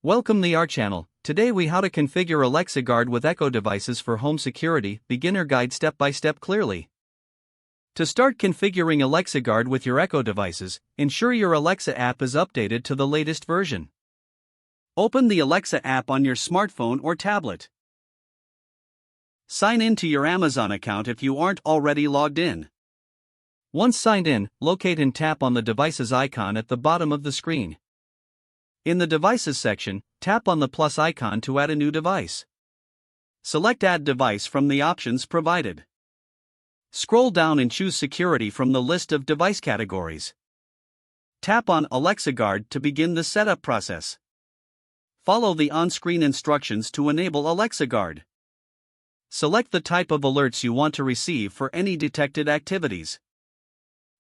Welcome to our channel. Today we how to configure Alexa Guard with Echo devices for home security, beginner guide step by step clearly. To start configuring Alexa Guard with your Echo devices, ensure your Alexa app is updated to the latest version. Open the Alexa app on your smartphone or tablet. Sign in to your Amazon account if you aren't already logged in. Once signed in, locate and tap on the device's icon at the bottom of the screen. In the Devices section, tap on the plus icon to add a new device. Select Add Device from the options provided. Scroll down and choose Security from the list of device categories. Tap on Alexa Guard to begin the setup process. Follow the on-screen instructions to enable Alexa Guard. Select the type of alerts you want to receive for any detected activities.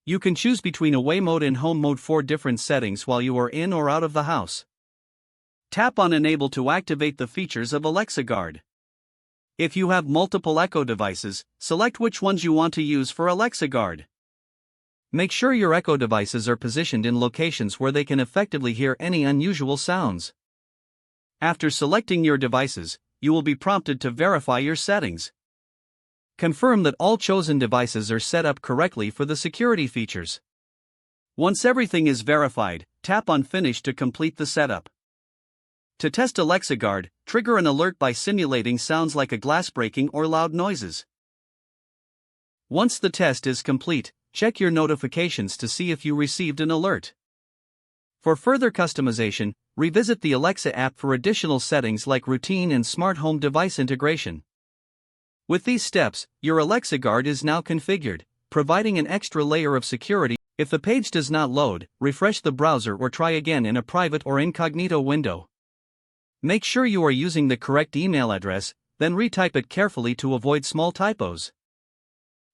You can choose between Away Mode and Home Mode for different settings while you are in or out of the house. Tap on Enable to activate the features of Alexa Guard. If you have multiple Echo devices, select which ones you want to use for Alexa Guard. Make sure your Echo devices are positioned in locations where they can effectively hear any unusual sounds. After selecting your devices, you will be prompted to verify your settings. Confirm that all chosen devices are set up correctly for the security features. Once everything is verified, tap on Finish to complete the setup. To test Alexa Guard, trigger an alert by simulating sounds like a glass breaking or loud noises. Once the test is complete, check your notifications to see if you received an alert. For further customization, revisit the Alexa app for additional settings like routine and smart home device integration. With these steps, your Alexa Guard is now configured, providing an extra layer of security. If the page does not load, refresh the browser or try again in a private or incognito window. Make sure you are using the correct email address, then retype it carefully to avoid small typos.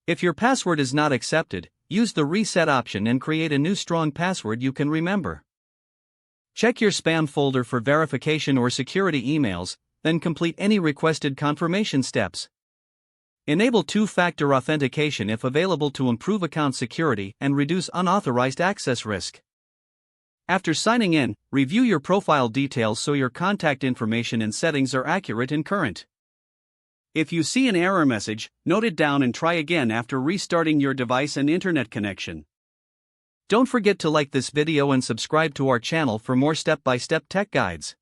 If your password is not accepted, use the reset option and create a new strong password you can remember. Check your spam folder for verification or security emails, then complete any requested confirmation steps. Enable two-factor authentication if available to improve account security and reduce unauthorized access risk. After signing in, review your profile details so your contact information and settings are accurate and current. If you see an error message, note it down and try again after restarting your device and internet connection. Don't forget to like this video and subscribe to our channel for more step-by-step tech guides.